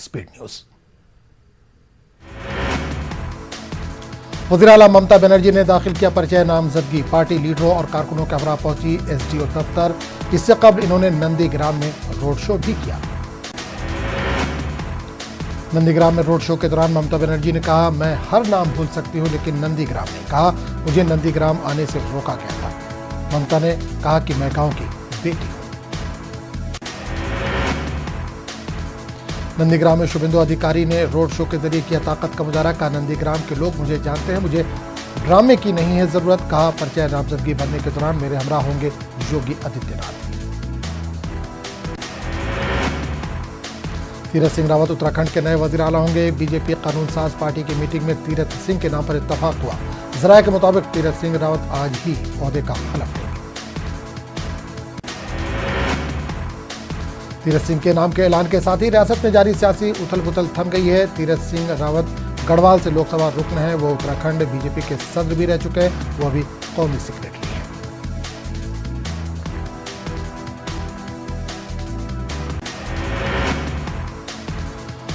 Speed news. वज़ीर आला ममता बनर्जी ने दाखिल किया परिचय नामजदगी। पार्टी लीडरों और कारकुनों के हमरा पहुंची एसडीओ दफ्तर। इससे कबल इन्होंने नंदीग्राम में रोड शो भी किया। नंदीग्राम में रोड शो के दौरान ममता बनर्जी ने कहा, मैं हर नाम भूल सकती हूं लेकिन नंदीग्राम नहीं। कहा, मुझे नंदीग्राम आने से रोका गया था। ममता ने कहा कि मैं गांव की बेटी हूं। नंदीग्राम में शुभेंदु अधिकारी ने रोड शो के जरिए किया ताकत का मुजाहरा। कहा, नंदीग्राम के लोग मुझे जानते हैं, मुझे ड्रामे की नहीं है जरूरत। कहा, परिचय नामजदगी बनने के दौरान मेरे हमरा होंगे योगी आदित्यनाथ। तीरथ सिंह रावत उत्तराखंड के नए वजीर आला होंगे। बीजेपी कानून साज पार्टी की मीटिंग में तीरथ सिंह के नाम पर इत्तफाक हुआ। जराये के मुताबिक तीरथ सिंह रावत आज ही ओहदे का हलफ लेंगे। तीरथ सिंह के नाम के ऐलान के साथ ही रियासत में जारी सियासी उथल पुथल थम गई है। तीरथ सिंह रावत गढ़वाल से लोकसभा रुकन हैं। वो उत्तराखंड बीजेपी के सदर भी रह चुके हैं। वो अभी कौमी सेक्रेटरी हैं।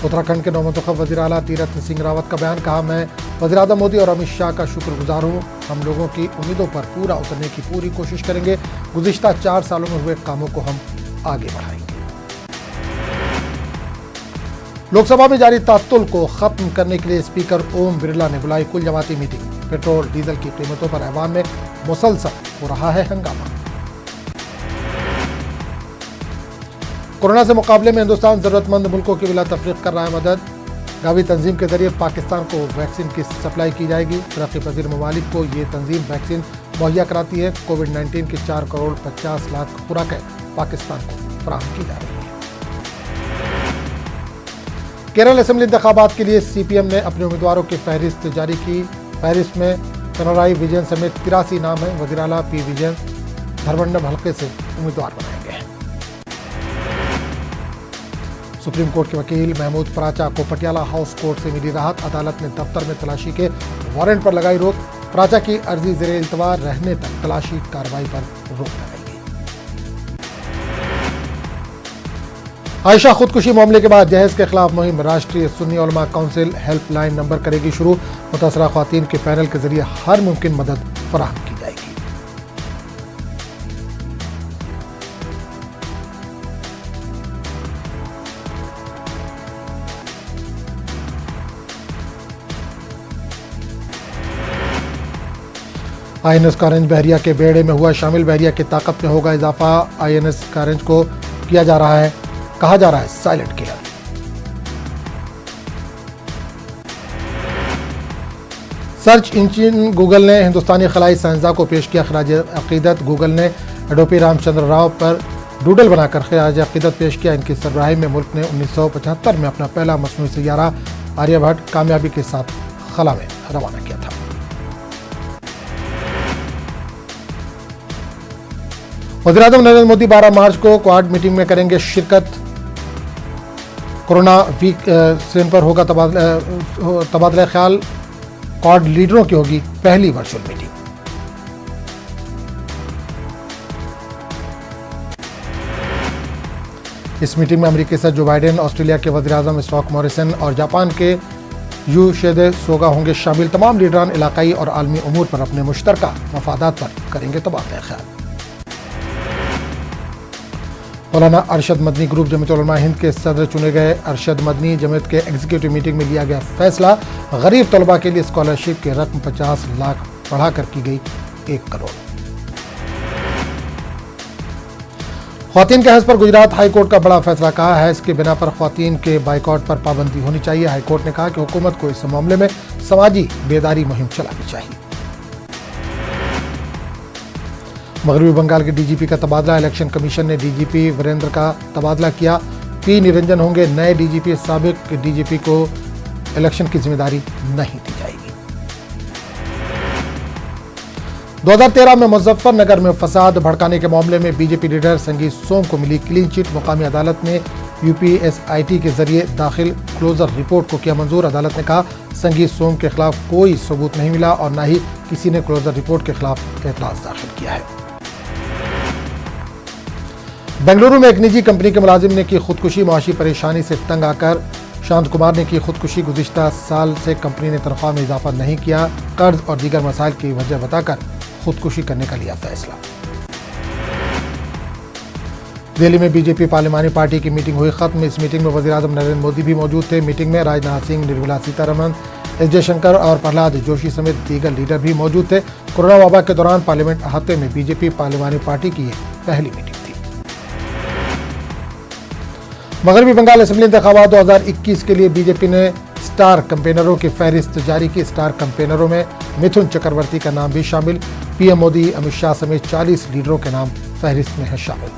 उत्तराखंड के नौमुंतखब वज़ीर आला तीरथ सिंह रावत का बयान। कहा, मैं वज़ीर आज़म मोदी और अमित शाह का शुक्रगुजार हूँ। हम लोगों की उम्मीदों पर पूरा उतरने की पूरी कोशिश करेंगे। गुज़िश्ता 4 सालों में हुए कामों को हम आगे बढ़ाएंगे। लोकसभा में जारी तातुल को खत्म करने के लिए स्पीकर ओम बिरला ने बुलाई कुल जमाती मीटिंग। पेट्रोल डीजल की कीमतों पर ऐवान में मुसलसल हो रहा है हंगामा। कोरोना से मुकाबले में हिंदुस्तान जरूरतमंद मुल्कों की बिला तफरीक कर रहा है मदद। गावी तंजीम के जरिए पाकिस्तान को वैक्सीन की सप्लाई की जाएगी। तरक्की पजीर ममालिक को ये तंजीम वैक्सीन मुहैया कराती है। कोविड-19 की 4 करोड़ 50 लाख खुराकें पाकिस्तान को फराहम की जा रही है। केरल असेंबली इंतखाबात के लिए सीपीएम ने अपने उम्मीदवारों की फहरिस्त जारी की। फहरिस्त में पिनराई विजयन समेत 83 नाम हैं। वज़ीर आला पी विजयन धर्मंडम हल्के से उम्मीदवार बनाए गए हैं। सुप्रीम कोर्ट के वकील महमूद पराचा को पटियाला हाउस कोर्ट से मिली राहत। अदालत ने दफ्तर में तलाशी के वारंट पर लगाई रोक। पराचा की अर्जी ज़ेरे इल्तवा रहने तक तलाशी कार्रवाई पर रोक लगाई गई। आयशा खुदकुशी मामले के बाद जहेज के खिलाफ मुहिम राष्ट्रीय सुन्नी उलमा काउंसिल हेल्पलाइन नंबर करेगी शुरू। मुतासरा ख्वातीन के पैनल के जरिए हर मुमकिन मदद फराहम की जाएगी। आईएनएस कारंज बहरिया के बेड़े में हुआ शामिल। बहरिया की ताकत में होगा इजाफा। आईएनएस कारंज को किया जा रहा है, कहा जा रहा है, silent killer. Search engine Google ने हिंदुस्तानी खलाई साइंसदान को पेश किया खराज अकीदत। गूगल ने एडोपी रामचंद्र राव पर डूडल बनाकर खराज अकीदत पेश किया। इनकी सरबराही में मुल्क ने 1975 में अपना पहला मसनूई सैयारा आर्यभट्ट कामयाबी के साथ खला में रवाना किया था। वज़ीर आज़म नरेंद्र मोदी 12 मार्च को क्वाड मीटिंग में करेंगे शिरकत। कोरोना वीक सेन पर होगा तबादला ख्याल। क्वाड लीडरों की होगी पहली वर्चुअल मीटिंग। इस मीटिंग में अमेरिकी सदर जो बाइडेन, ऑस्ट्रेलिया के वज़ीर आज़म स्कॉट मॉरिसन और जापान के योशिहिदे सुगा होंगे शामिल। तमाम लीडरान इलाकाई और आलमी उमूर पर अपने मुश्तरका मफादात पर करेंगे तबादला ख्याल। मौलाना अरशद मदनी ग्रुप जमीयत उलमा हिंद के सदर चुने गए। अरशद मदनी जमीयत के एग्जीक्यूटिव मीटिंग में लिया गया फैसला। गरीब तलबा के लिए स्कॉलरशिप की रकम 50 लाख बढ़ाकर की गई 1 करोड़। ख्वातीन के हैज पर गुजरात हाईकोर्ट का बड़ा फैसला। कहा, हैज के बिना पर ख्वातीन के बाइकआउट पर पाबंदी होनी चाहिए। हाईकोर्ट ने कहा कि हुकूमत को इस मामले में समाजी बेदारी मुहिम चलानी चाहिए। मगरबी बंगाल के डीजीपी का तबादला। इलेक्शन कमीशन ने डीजीपी वीरेंद्र का तबादला किया। पी निरंजन होंगे नए डीजीपी। साबिक डीजीपी को इलेक्शन की जिम्मेदारी नहीं दी जाएगी। 2013 में मुजफ्फरनगर में फसाद भड़काने के मामले में बीजेपी लीडर संगीत सोम को मिली क्लीन चिट। मुकामी अदालत ने यूपीएसआईटी के जरिए दाखिल क्लोजर रिपोर्ट को किया मंजूर। अदालत ने कहा, संगीत सोम के खिलाफ कोई सबूत नहीं मिला और न ही किसी ने क्लोजर रिपोर्ट के खिलाफ एतराज दाखिल किया है। बेंगलुरु में एक निजी कंपनी के मुलाजिम ने की खुदकुशी। मुआशी परेशानी से तंग आकर शांत कुमार ने की खुदकुशी। गुज़िश्ता साल से कंपनी ने तनख्वाह में इजाफा नहीं किया, कर्ज और दीगर मसाइल की वजह बताकर खुदकुशी करने का लिया फैसला। दिल्ली में बीजेपी पार्लिमानी पार्टी की मीटिंग हुई खत्म। इस मीटिंग में वज़ीर-ए-आज़म नरेंद्र मोदी भी मौजूद थे। मीटिंग में राजनाथ सिंह, निर्मला सीतारमण, एस जयशंकर और प्रहलाद जोशी समेत दीगर लीडर भी मौजूद थे। कोरोना वबा के दौरान पार्लियामेंट अहाते में बीजेपी पार्लिमानी पार्टी की यह पहली मीटिंग थी। मगरबी बंगाल असेंबली इंतखाबात 2021 के लिए बीजेपी ने स्टार कैंपेनरों की फहरिस्त जारी की। स्टार कैंपेनरों में मिथुन चक्रवर्ती का नाम भी शामिल। पीएम मोदी, अमित शाह समेत 40 लीडरों के नाम फहरिस्त में है शामिल।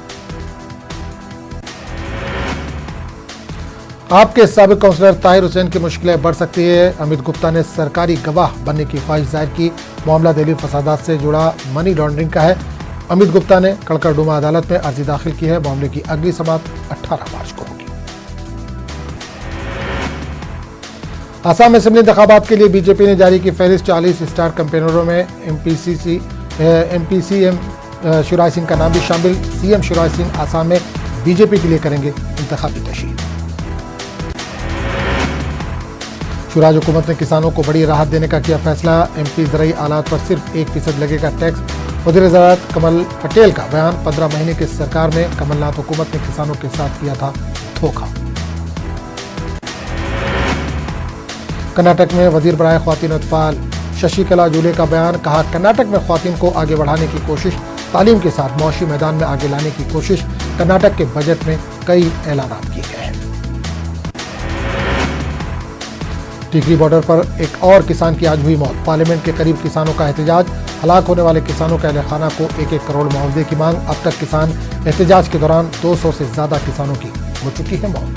आपके साबिक काउंसलर ताहिर हुसैन की मुश्किलें बढ़ सकती है। अमित गुप्ता ने सरकारी गवाह बनने की ख्वाहिश जाहिर की। मामला दिल्ली फसादात से जुड़ा मनी लॉन्ड्रिंग का है। अमित गुप्ता ने कड़कड़डुमा अदालत में अर्जी दाखिल की है। मामले की अगली समाअत 18 मार्च को होगी। असम असेंबली इंतखाबात के लिए बीजेपी ने जारी की फहरिस्त। 40 स्टार कैंपेनरों में एमपीसीएम शिवराज सिंह का नाम भी शामिल। सीएम शिवराज सिंह असम में बीजेपी के लिए करेंगे इंतखाबी तशरीह। शिवराज हुकूमत ने किसानों को बड़ी राहत देने का किया फैसला। एमपी ज़राई आलात पर सिर्फ 1% लगेगा टैक्स। वज़ीर ज़राअत कमल पटेल का बयान। 15 महीने की सरकार में कमलनाथ हुकूमत ने किसानों के साथ किया था धोखा। कर्नाटक में वजीर बराए ख्वातीन अतफाल शशिकला जुले का बयान। कहा, कर्नाटक में ख्वातीन को आगे बढ़ाने की कोशिश, तालीम के साथ मौशी मैदान में आगे लाने की कोशिश। कर्नाटक के बजट में कई ऐलानात किए गए हैं। टिकरी बॉर्डर पर एक और किसान की आज हुई मौत। पार्लियामेंट के करीब किसानों का एहतजाज। हलाक होने वाले किसानों के अहलखाना को 1-1 करोड़ मुआवजे की मांग। अब तक किसान एहतजाज के दौरान 200 से ज्यादा किसानों की हो चुकी है मौत।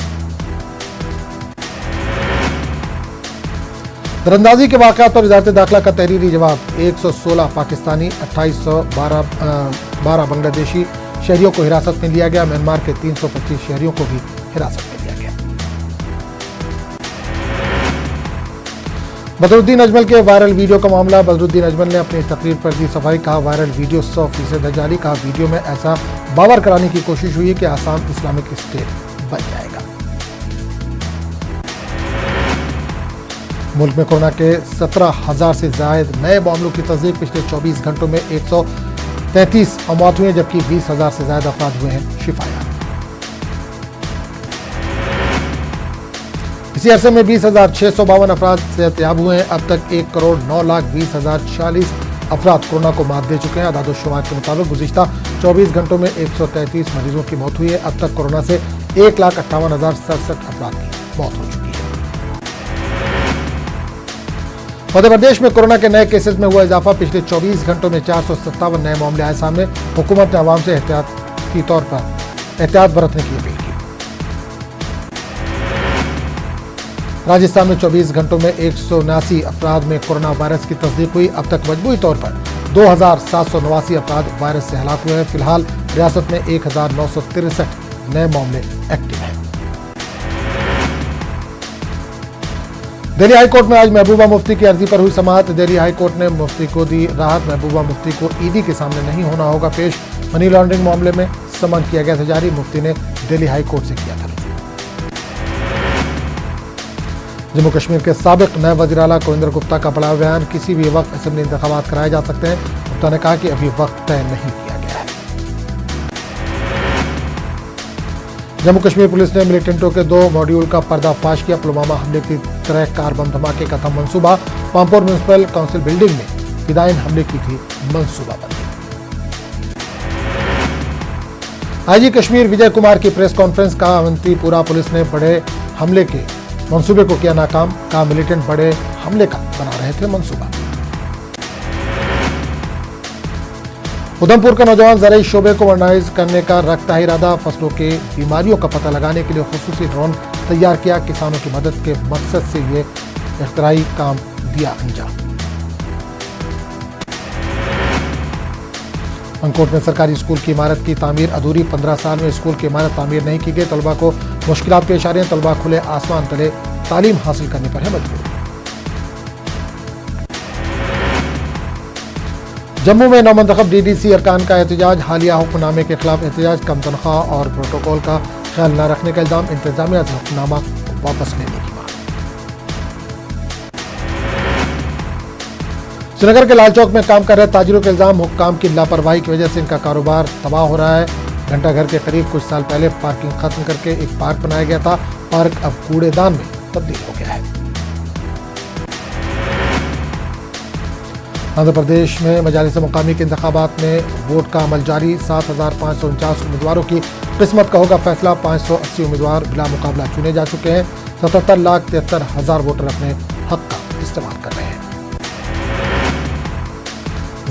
दरअंदाजी के वाक़यात पर वज़ारत दाखिला का तहरीरी जवाब। 116 पाकिस्तानी, 2812 बांग्लादेशी शहरियों को हिरासत में लिया गया। म्यांमार के 325 शहरियों को भी हिरासत में लिया गया। बदरुद्दीन अजमल के वायरल वीडियो का मामला। बदरुद्दीन अजमल ने अपनी तकरीर पर दी सफाई। कहा, वायरल वीडियो 100% जाली। कहा, वीडियो में ऐसा बावर कराने की कोशिश हुई है कि आसाम इस्लामिक स्टेट बन जाएगा। मुल्क में कोरोना के 17,000 से ज्यादा नए मामलों की तस्दीक। पिछले 24 घंटों में 133 मौत हुई, जबकि 20,000 से ज्यादा अफराद हुए हैं शिफाया। इसी अरसे में 20,652 अफराद सेहतयाब हुए हैं। अब तक 1,09,20,040 अफराद कोरोना को मात दे चुके हैं। आदाद-ओ-शुमार के मुताबिक गुज़िश्ता 24 घंटों में 133 मरीजों की मौत हुई है। अब तक कोरोना से 1,58,067 अफराद की मौत हो चुकी है। मध्य प्रदेश में कोरोना के नए केसेस में हुआ इजाफा। पिछले 24 घंटों में 457 नए मामले आए सामने। हुकूमत ने आवाम से एहतियाती तौर पर एहतियात बरतने की अपील की। राजस्थान में 24 घंटों में 179 अफराद में कोरोना वायरस की तस्दीक हुई। अब तक मजमूई तौर पर 2,789 अफराद वायरस से हलाक हुए हैं। फिलहाल रियासत में 1,963 नए मामले एक्टिव हैं। दिल्ली हाईकोर्ट में आज महबूबा मुफ्ती की अर्जी पर हुई समाअत। दिल्ली हाईकोर्ट ने मुफ्ती को दी राहत। महबूबा मुफ्ती को ईडी के सामने नहीं होना होगा पेश। मनी लॉन्ड्रिंग मामले में समन किया गया था जारी। मुफ्ती ने दिल्ली हाईकोर्ट से किया था। जम्मू कश्मीर के साबिक नए वज़ीर आला कोविंदर गुप्ता का बड़ा बयान। किसी भी वक्त असेंबली इंतखाबात कराए जा सकते हैं। गुप्ता ने कहा कि अभी वक्त तय नहीं किया गया है। जम्मू कश्मीर पुलिस ने मिलिटेंटों के 2 मॉड्यूल का पर्दाफाश किया। पुलवामा हमले की तरह कार बम धमाके का था मंसूबा। पामपुर म्यूनिसिपल काउंसिल बिल्डिंग में फिदायीन हमले की थी मंसूबाबंदी। आईजी कश्मीर विजय कुमार की प्रेस कॉन्फ्रेंस। कहा, अवंतीपुरा पुलिस ने बड़े हमले के मंसूबे को किया नाकाम। कहा, मिलिटेंट बड़े हमले का बना रहे थे मंसूबा। उधमपुर का नौजवान ज़राई शोबे को मॉडर्नाइज करने का रखता है इरादा। फसलों के बीमारियों का पता लगाने के लिए खुसूसी ड्रोन तैयार किया। किसानों की मदद के मकसद से ये इख्तिराई काम दिया अंजाम। अंकोट में सरकारी स्कूल की इमारत की तामीर अधूरी। 15 साल में स्कूल की इमारत तामीर नहीं की गई। तलबा को मुश्किलात पेश आ रही हैं। तलबा खुले आसमान तले तालीम हासिल करने पर है मजबूर। जम्मू में नौमंतखब डीडीसी अरकान का एहतजाज। हालिया हुक्मनामे के खिलाफ एहतजाज। कम तनख्वाह और प्रोटोकॉल का ख्याल न रखने का इल्जाम। इंतजामिया से हुक्मनामा वापस लेने की मांग। श्रीनगर के लाल चौक में काम कर रहे ताजिरों के इल्जाम, हुक्काम की लापरवाही की वजह से इनका कारोबार तबाह हो रहा है। घंटाघर के करीब कुछ साल पहले पार्किंग खत्म करके एक पार्क बनाया गया था। पार्क अब कूड़ेदान में तब्दील हो गया है। आंध्र प्रदेश में मजालिस मुकामी के इंतखाबात में वोट का अमल जारी। 7,549 उम्मीदवारों की किस्मत का होगा फैसला। 580 उम्मीदवार बिला मुकाबला चुने जा चुके हैं। 77,73,000 वोटर अपने हक का इस्तेमाल कर रहे हैं।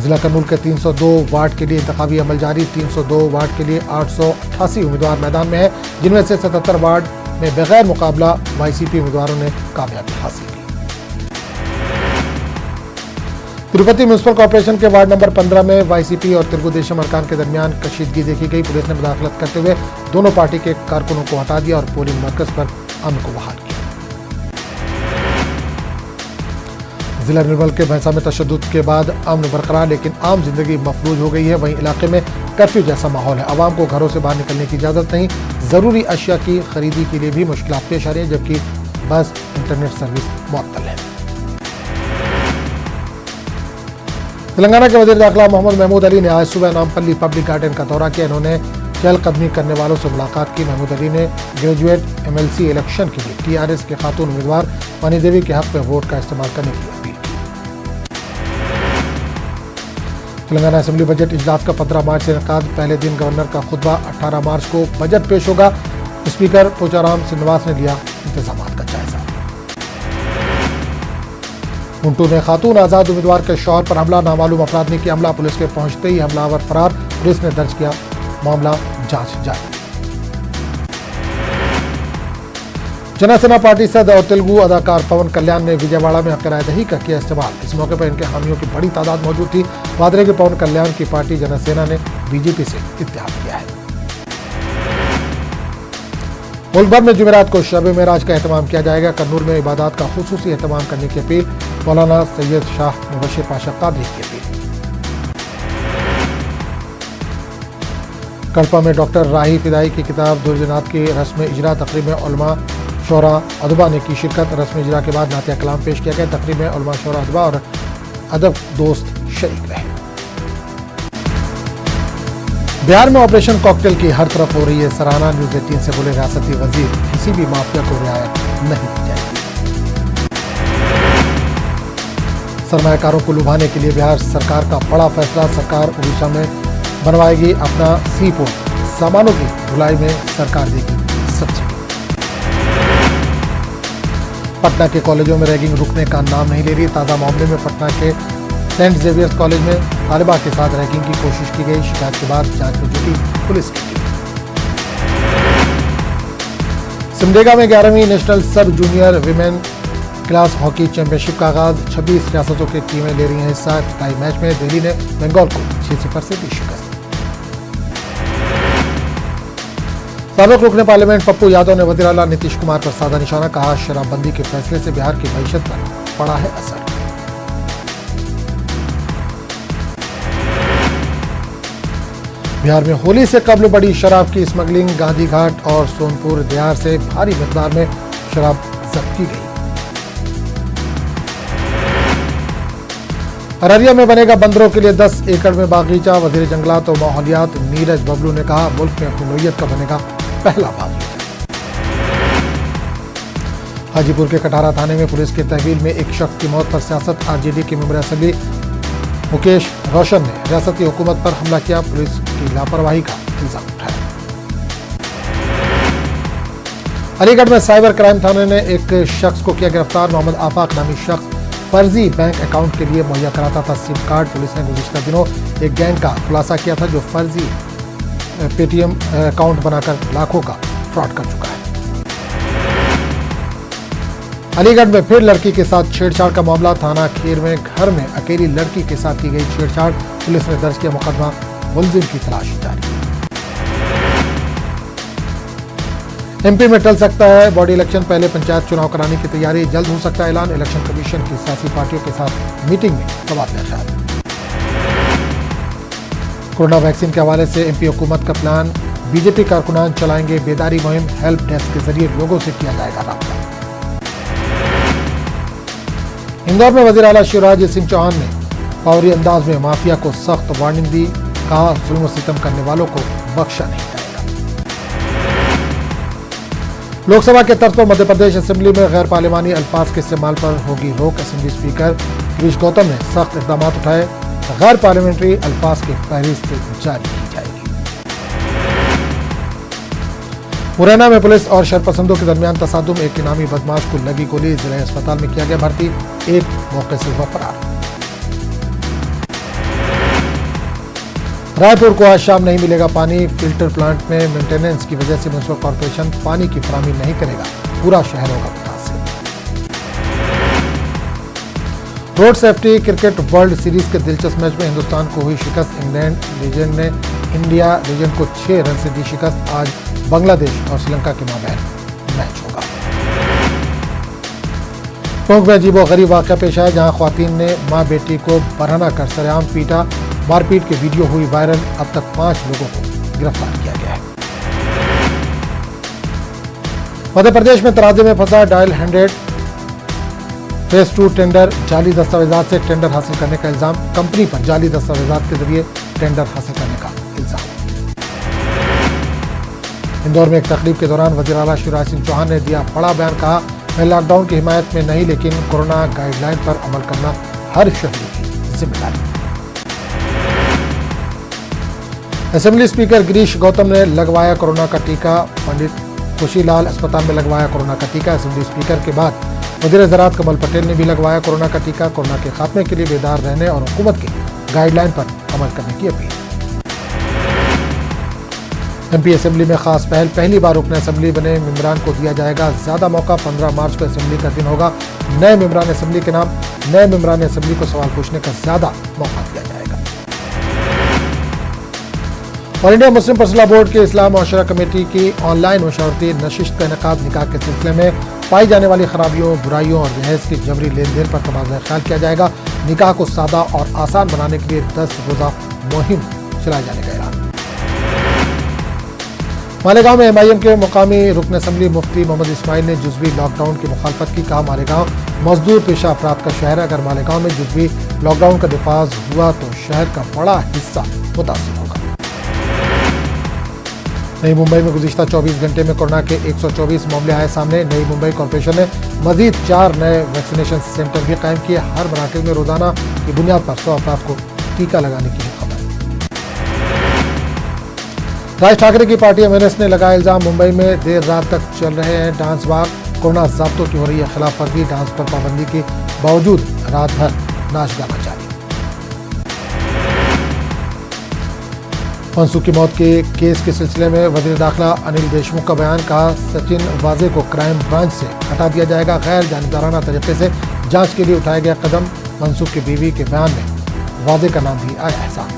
जिला कर्नूल के 302 वार्ड के लिए इंतखाबी अमल जारी। 302 वार्ड के लिए 888 उम्मीदवार मैदान में है, जिनमें से 77 वार्ड में बगैर मुकाबला वाईसीपी उम्मीदवारों ने कामयाबी हासिल की। तिरुपति म्युनिसिपल कॉर्पोरेशन के वार्ड नंबर 15 में वाईसीपी और तेलुगुदेशम अरकान के दरमियान कशीदगी देखी गई। पुलिस ने मुदाखलत करते हुए दोनों पार्टी के कारकुनों को हटा दिया और पोलिंग मरकज पर अमन को बहाल किया। जिला निर्मल के भैंसा में तशद्दुद के बाद अमन बरकरार, लेकिन आम जिंदगी मफलूज हो गई है। वहीं इलाके में कर्फ्यू जैसा माहौल है। आवाम को घरों से बाहर निकलने की इजाजत नहीं। जरूरी अशिया की खरीदी के लिए भी मुश्किलात पेश आ रही है, जबकि बस इंटरनेट सर्विस मुअत्तल है। तेलंगाना के वज़ीर दाखिला मोहम्मद महमूद अली ने आज सुबह नामपल्ली पब्लिक गार्डन का दौरा किया। इन्होंने चहलकदमी करने वालों से मुलाकात की। महमूद अली ने ग्रेजुएट एमएलसी इलेक्शन के लिए टीआरएस के खातून उम्मीदवार वानी देवी के हक में वोट का इस्तेमाल करने की अपील की। तेलंगाना असेंबली बजट इजलास का 15 मार्च से इनेकाद। पहले दिन गवर्नर का खुतबा। 18 मार्च को बजट पेश होगा। स्पीकर पोचाराम श्रीनिवास ने लिया इंतजामात का जायजा। गुंटूर में खातून आजाद उम्मीदवार के शौहर पर हमला। नामालूम अफराद ने किया हमला। पुलिस के पहुंचते ही हमलावर फरार। पुलिस ने दर्ज किया मामला, जांच जारी। जनसेना पार्टी सदस्य और तेलुगु अदाकार पवन कल्याण ने विजयवाड़ा में हक राय दही का किया इस्तेमाल। इस मौके पर इनके हामियों की बड़ी तादाद मौजूद थी। वादरे के पवन कल्याण की पार्टी जनसेना ने बीजेपी से इत्तेहाद किया है। मुल्क भर में जुमेरात को शब मेराज का एहतमाम किया जाएगा। कन्नूर में इबादत का खुसूसी एहतमाम करने की अपील। मौलाना सैयद शाह मुबश्शिर पाशा कादरी की अपील। कड़पा में डॉक्टर राही फिदाई की किताब दुर्जनात की रस्म इजरा तकरीब में उलमा शोरा अदबा ने की शिरकत। रस्म इजरा के बाद नातिया कलाम पेश किया गया। तकरीब में उलमा शोरा अदबा और अदब दोस्त शरीक रहे। बिहार में ऑपरेशन कॉकटेल की हर तरफ हो रही है सराहना। न्यूज़ 18 से बोले रियासती वजीर, किसी भी माफिया को रियायत नहीं दी जाएगी। सरमायाकारों को लुभाने के लिए बिहार सरकार का बड़ा फैसला। सरकार उड़ीसा में बनवाएगी अपना सी पोर्ट। सामानों की ढुलाई में सरकार देगी सब्सिडी। पटना के कॉलेजों में रैगिंग रुकने का नाम नहीं ले रही। ताज़ा मामले में पटना के सेंट जेवियर्स कॉलेज में तालिबा के साथ रैगिंग की कोशिश की गई। शिकायत के बाद जांच में जुटी पुलिस की टीम। सिमडेगा में 11वीं नेशनल सब junior women class hockey championship का आगाज। 26 रियासतों की टीमें ले रही हैं हिस्सा। इफ्तिताई मैच में दिल्ली ने बंगाल को 6-0 से दी शिकस्त। साबिक रुकने पार्लियामेंट पप्पू यादव ने वज़ीर आला नीतीश कुमार पर साधा निशाना। कहा, शराबबंदी के फैसले से बिहार की मईशत पर पड़ा है असर। बिहार में होली से कबल बड़ी शराब की स्मगलिंग। गांधी घाट और सोनपुर बिहार से भारी मिकदार में शराब जब्त की गई। अररिया में बनेगा बंदरों के लिए 10 एकड़ में बागीचा। वजीर जंगलात और माहौलियात नीरज बबलू ने कहा, मुल्क में अपनी नोयत का बनेगा पहला बागीचा। हाजीपुर के कटारा थाने में पुलिस की तहवील में एक शख्स की मौत पर सियासत। आरजेडी के मेंबर असेंबली मुकेश रोशन ने रियासती हुकूमत पर हमला किया। पुलिस की लापरवाही का इल्जाम उठाया। अलीगढ़ में साइबर क्राइम थाने ने एक शख्स को किया गिरफ्तार। मोहम्मद आफाक नामी शख्स फर्जी बैंक अकाउंट के लिए मुहैया कराता था सिम कार्ड। पुलिस ने गुज़िश्ता दिनों एक गैंग का खुलासा किया था जो फर्जी पेटीएम अकाउंट बनाकर लाखों का फ्रॉड कर चुका है। अलीगढ़ में फिर लड़की के साथ छेड़छाड़ का मामला। थाना खेर में घर में अकेली लड़की के साथ की गई छेड़छाड़। पुलिस ने दर्ज किया मुकदमा। मुलजिम की तलाश जारी। एमपी में टल सकता है बॉडी इलेक्शन। पहले पंचायत चुनाव कराने की तैयारी। जल्द हो सकता है ऐलान। इलेक्शन कमीशन की सियासी पार्टियों के साथ मीटिंग में तबादला ख्याल। कोरोना वैक्सीन के हवाले से एमपी हुकूमत का प्लान। बीजेपी कारकुनान चलाएंगे बेदारी मुहिम। हेल्प डेस्क के जरिए लोगों से किया जाएगा राब्ता। इंदौर में वजीर आला शिवराज सिंह चौहान ने पावरी अंदाज में माफिया को सख्त वार्निंग दी। कहा, जुल्म सितम करने वालों को बख्शा नहीं जाएगा। लोकसभा के तर्ज पर मध्य प्रदेश असेंबली में गैर पार्लिमानी अल्फाज के इस्तेमाल पर होगी रोक। असेंबली स्पीकर गिरीश गौतम ने सख्त इकदाम उठाए। गैर पार्लियामेंट्री अल्फाज की फहरिस्त जारी की जाएगी। मुरैना में पुलिस और शरपसंदों के दरमियान तसादुम। एक इनामी बदमाश को लगी गोली, जिला अस्पताल में किया गया भर्ती। एक मौके से हुआ फरार। रायपुर को आज शाम नहीं मिलेगा पानी। फिल्टर प्लांट में मेंटेनेंस की वजह से म्युनिसिपल कॉर्पोरेशन पानी की फराहमी नहीं करेगा। पूरा शहर होगा मुतासिर। Road safety cricket world series के दिलचस्प मैच में हिंदुस्तान को हुई शिकस्त। इंग्लैंड लीजेंड ने इंडिया लीजेंड को 6 रन से दी शिकस्त। आज बांग्लादेश और श्रीलंका के माबैन मैच होगा। टोंक में अजीबो गरीब वाकया पेश आया, जहां ख्वातीन ने मां बेटी को बरहना कर सरेआम पीटा। मारपीट के वीडियो हुई वायरल। अब तक 5 लोगों को गिरफ्तार किया गया है। मध्य प्रदेश में तराजे में फंसा डायल 100 फेज 2 टेंडर। जाली दस्तावेजात से टेंडर हासिल करने का इल्जाम। कंपनी पर जाली दस्तावेजात के जरिए टेंडर हासिल करने का इल्जाम। इंदौर में एक तकरीब के दौरान वजीर आला शिवराज सिंह चौहान ने दिया बड़ा बयान। कहा, मैं लॉकडाउन की हिमायत में नहीं, लेकिन कोरोना गाइडलाइन पर अमल करना हर शहरी की जिम्मेदारी। असेंबली स्पीकर गिरीश गौतम ने लगवाया कोरोना का टीका। पंडित खुशीलाल अस्पताल में लगवाया कोरोना का टीका। असेंबली स्पीकर के बाद वजीर ज़राअत कमल पटेल ने भी लगवाया कोरोना का टीका। कोरोना के खात्मे के लिए बेदार रहने और हुकूमत की गाइडलाइन पर अमल करने की अपील। एमपी असेंबली में खास पहल। पहली बार रुकन असेंबली बने मेंबरान को दिया जाएगा ज्यादा मौका। 15 मार्च को असेंबली का दिन होगा। नए मेंबरान असेंबली के नाम। नए मेंबरान असेंबली को सवाल पूछने का ज्यादा मौका दिया जाएगा। और इंडिया मुस्लिम पर्सनल बोर्ड के इस्लाम मुआशरा कमेटी की ऑनलाइन मशवरती नशिस्त का इनेकाद। निकाह के सिलसिले में पाई जाने वाली खराबियों, बुराइयों और जहेज की जबरी लेन देन पर तबादला ख्याल किया जाएगा। निकाह को सादा और आसान बनाने के लिए 10 रोजा मुहिम चलाए जाने का ऐलान। मालेगांव में एमआईएम के मुकामी रुकन असेंबली मुफ्ती मोहम्मद इस्माइल ने जुज़वी लॉकडाउन की मुखालफत की। कहा, मालेगांव मजदूर पेशा अफराद का शहर है। अगर मालेगांव में जुज़वी लॉकडाउन का नफाज हुआ तो शहर का बड़ा हिस्सा मुतासिर होगा। नई मुंबई में गुज़िश्ता 24 घंटे में कोरोना के 124 मामले आए सामने। नई मुंबई कॉरपोरेशन ने मजीद 4 नए वैक्सीनेशन सेंटर भी कायम किए। हर मराकज़ में रोजाना की बुनियाद पर 100 अफराद को टीका लगाने की खबर। राज ठाकरे की पार्टी एमएनएस ने लगाया इल्जाम। मुंबई में देर रात तक चल रहे हैं डांस बार। कोरोना ज़ाब्तों की हो रही है खिलाफ वर्जी। डांस पर पाबंदी के बावजूद रात भर नाच गाना जारी। मनसूख की मौत के केस के सिलसिले में वज़ीर दाखिला अनिल देशमुख का बयान। कहा, सचिन वाजे को क्राइम ब्रांच से हटा दिया जाएगा। गैर जानिबदाराना तरीके से जांच के लिए उठाया गया कदम। मनसूख की बीवी के बयान में वाजे का नाम भी आया है सामने।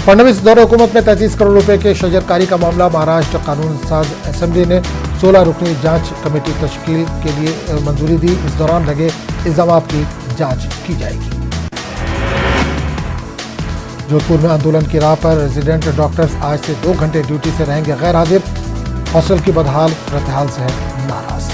फडणवीस दौरे हुकूमत में 33 करोड़ रुपए के शजरकारी का मामला। महाराष्ट्र कानून साज असेंबली ने 16 रुकनी जांच कमेटी तश्कील के लिए मंजूरी दी। इस दौरान लगे इल्जाम की जांच की जाएगी। जोधपुर में आंदोलन की राह पर रेजिडेंट डॉक्टर्स आज से 2 घंटे ड्यूटी से रहेंगे गैर हाजिर। हॉस्टल की बदहाल सूरत-ए-हाल से है नाराज।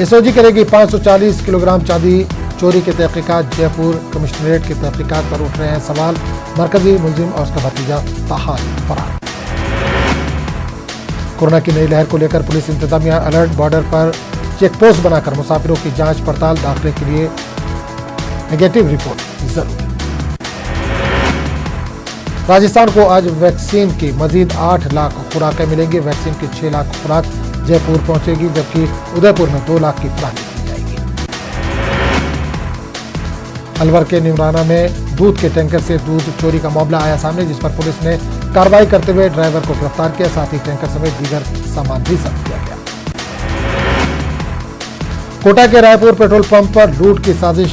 एसओजी करेगी 540 किलोग्राम चांदी चोरी के तहकीकात। जयपुर कमिश्नरेट के तहकीकात पर उठ रहे हैं सवाल। मरकजी मुलजिम और उसका भतीजा ताहाल फरार। कोरोना की नई लहर को लेकर पुलिस इंतजामिया अलर्ट। बॉर्डर पर चेक पोस्ट बनाकर मुसाफिरों की जांच पड़ताल। दाखिले के लिए नेगेटिव रिपोर्ट जरूरी। राजस्थान को आज वैक्सीन की मजीद 8 लाख खुराकें मिलेंगी। वैक्सीन की 6 लाख खुराक जयपुर पहुंचेगी, जबकि उदयपुर में 2 लाख की फराहमी की जाएगी। अलवर के निमराना में दूध के टैंकर से दूध चोरी का मामला आया सामने, जिस पर पुलिस ने कार्रवाई करते हुए ड्राइवर को गिरफ्तार किया। साथ ही टैंकर समेत दीगर सामान भी जब्त किया गया। कोटा के रायपुर पेट्रोल पंप पर लूट की साजिश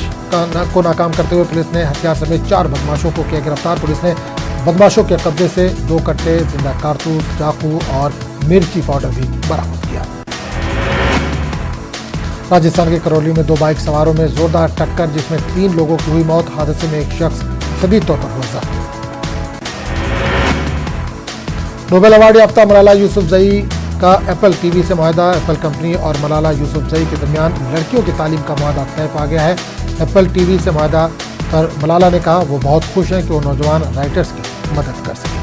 को नाकाम करते हुए पुलिस ने हथियार समेत 4 बदमाशों को किया गिरफ्तार। पुलिस ने बदमाशों के कब्जे से 2 कट्टे, जिंदा कारतूस, चाकू और मिर्ची पाउडर भी बरामद किया। राजस्थान के करौली में 2 बाइक सवारों में जोरदार टक्कर, जिसमें 3 लोगों की हुई मौत। हादसे में एक शख्स शदीद तौर पर हुआ जख्मी। नोबेल अवार्ड याफ्ता मलाला यूसुफजई का एप्पल टीवी से मुआहदा। एप्पल कंपनी और मलाला यूसुफजई के दरमियान लड़कियों की तालीम का मुआहदा तय पा गया है। एप्पल टीवी से मुआहदा पर मलाला ने कहा वो बहुत खुश हैं कि वो नौजवान राइटर्स की मदद कर सकेंगी।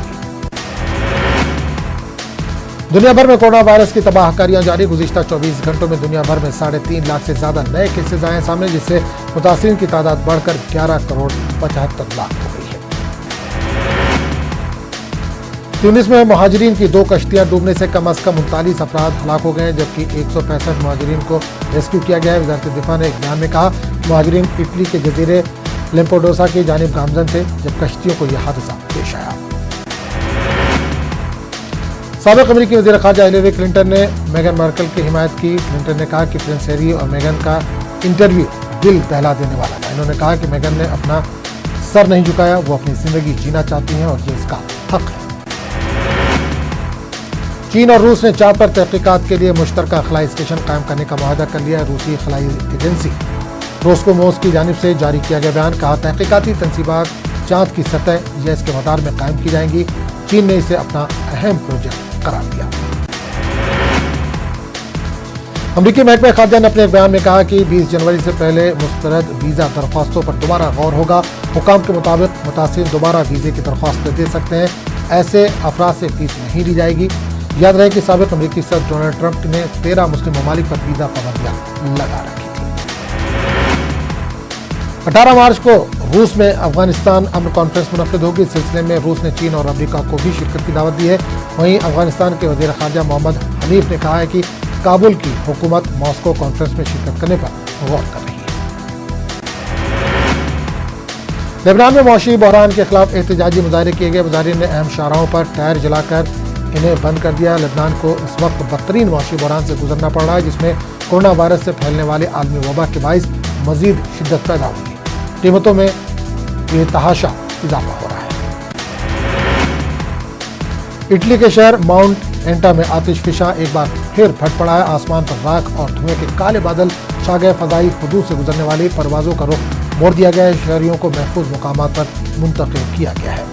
दुनिया भर में कोरोना वायरस की तबाहकारियां जारी। गुज़िश्ता 24 घंटों में दुनिया भर में 3.5 लाख से ज्यादा नए केसेज आए सामने, जिससे मुतासिरीन की तादाद बढ़कर 11 करोड़ 75 लाख हो गई है। ट्यूनिस में मुहाजिरीन की 2 कश्तियां डूबने से कम 39 अफराद हलाक हो गए हैं, जबकि 165 मुहाजिरीन को रेस्क्यू किया गया है। वज़ारत दिफा ने एक बयान में कहा मुहाजिरीन इटली के जजीरे लैम्पेडूसा की जानिब गामजन थे जब कश्तियों को यह हादसा पेश आया। साबिक अमेरिकी वज़ीर ख़ारजा हिलेरी क्लिंटन ने मेगन मार्कल की हिमायत की। क्लिंटन ने कहा कि प्रिंस हैरी और मेगन का इंटरव्यू दिल दहला देने वाला था। इन्होंने कहा कि मेगन ने अपना सर नहीं झुकाया, वो अपनी जिंदगी जीना चाहती हैं और ये इसका हक है। चीन और रूस ने चांद पर तहकीकात के लिए मुश्तरका खलाई स्टेशन कायम करने का मुआहदा कर लिया है। रूसी खलाई एजेंसी रोस्कोमोस की जानिब से जारी किया गया बयान कहा तहकीकाती तनसीबात चांद की सतह या इसके मदार में कायम की जाएंगी। चीन ने इसे अपना अहम प्रोजेक्ट करार दिया। अमरीकी महकमा खारजा ने अपने एक बयान में कहा कि 20 जनवरी से पहले मुस्तरद वीजा दरख्वास्तों पर दोबारा गौर होगा। हुकाम के मुताबिक मुतासिर दोबारा वीजे की दरख्वास्त दे सकते हैं। ऐसे अफराद से फीस नहीं ली जाएगी। याद रहे कि साबिक अमरीकी सदर डोनाल्ड ट्रंप ने 13 मुस्लिम ममालिक पर वीजा पाबंदियां लगा रखी थी। 18 मार्च को रूस में अफगानिस्तान अमन कॉन्फ्रेंस मुनक्किद होगी। इस सिलसिले में रूस ने चीन और अमेरिका को भी शिरकत की दावत दी है। वहीं अफगानिस्तान के वज़ीर ख़ारजा मोहम्मद हनीफ ने कहा है कि काबुल की हुकूमत मॉस्को कॉन्फ्रेंस में शिरकत करने पर गौर कर रही है। लेबनान में मौशी बहरान के खिलाफ एहतजाजी मुजाहरे किए गए। मुजाहिरीन ने अहम शाहराहों पर टायर जलाकर इन्हें बंद कर दिया। लेबनान को इस वक्त बदतरीन मौशी बहरान से गुजरना पड़ रहा है, जिसमें कोरोना वायरस से फैलने वाले आलमी वबा के बाइस मजीद शिद्दत पैदा हुई है। कीमतों में बेतहाशा इजाफा हो रहा है। इटली के शहर माउंट एंटा में आतिशफिशा एक बार फिर फट पड़ा है। आसमान पर राख और धुएं के काले बादल छा गए। फजाई हुदूद से गुजरने वाली परवाजों का रुख मोड़ दिया गया है। शहरियों को महफूज मुकामात पर मुंतकिल किया गया है।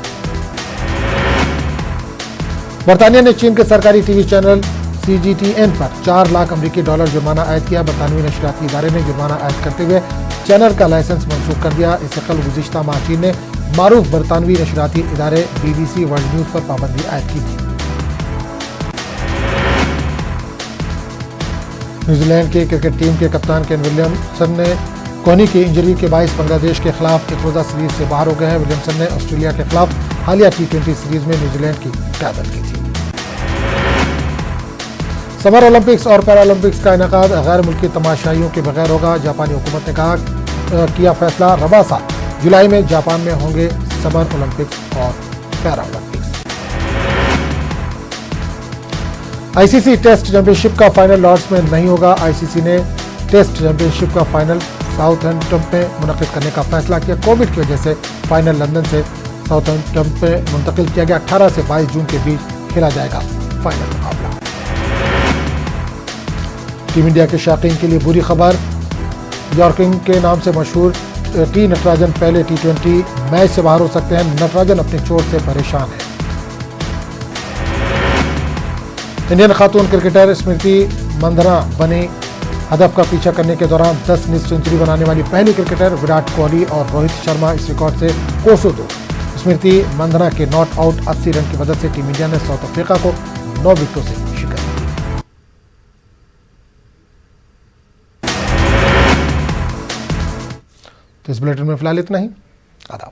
बरतानिया ने चीन के सरकारी टीवी चैनल CGTN पर $4 लाख अमरीकी जुर्माना आयद किया। बरतानवी नशरियाती इदारे ने जुर्माना आयद करते हुए चैनल का लाइसेंस मंसूख कर दिया। इससे कल गुज़िश्ता माह चीन ने मारूफ बरतानवी नशरियाती इदारे BBC वर्ल्ड न्यूज पर पाबंदी आयद की थी। न्यूजीलैंड की क्रिकेट टीम के कप्तान केन विलियमसन ने कोहनी की इंजरी के बायस बांग्लादेश के खिलाफ एक रोजा सीरीज से बाहर हो गए हैं। विलियमसन ने ऑस्ट्रेलिया के खिलाफ हालिया T20 सीरीज में न्यूजीलैंड की क़यादत की थी। समर ओलंपिक्स और पैरालंपिक्स का इनेकाद गैर मुल्की तमाशाइयों के बगैर होगा। जापानी हुकूमत ने किया फैसला। रबा साल जुलाई में जापान में होंगे समर ओलंपिक्स और पैरालंपिक्स। ICC टेस्ट चैंपियनशिप का फाइनल लॉर्ड्स में नहीं होगा। ICC ने टेस्ट चैंपियनशिप का फाइनल साउथहैम्पटन में मुनक्किद करने का फैसला किया। कोविड की वजह से फाइनल लंदन से साउथहैम्पटन में मुंतकिल किया गया। 18 से 22 जून के बीच खेला जाएगा फाइनल मुकाबला। टीम इंडिया के शौकीन के लिए बुरी खबर। यॉर्किंग के नाम से मशहूर टी नटराजन पहले T20 मैच से बाहर हो सकते हैं। नटराजन अपनी चोट से परेशान है। इंडियन खातून क्रिकेटर स्मृति मंधना बनी हदफ का पीछा करने के दौरान 10 निस्फ सेंचुरी बनाने वाली पहली क्रिकेटर। विराट कोहली और रोहित शर्मा इस रिकॉर्ड से कोसों दूर। स्मृति मंधना के नॉट आउट 80 रन की मदद से टीम इंडिया ने साउथ अफ्रीका को 9 विकेटों से शिकस्त दी। तो इस बुलेटिन में फिलहाल इतना ही। आदाब।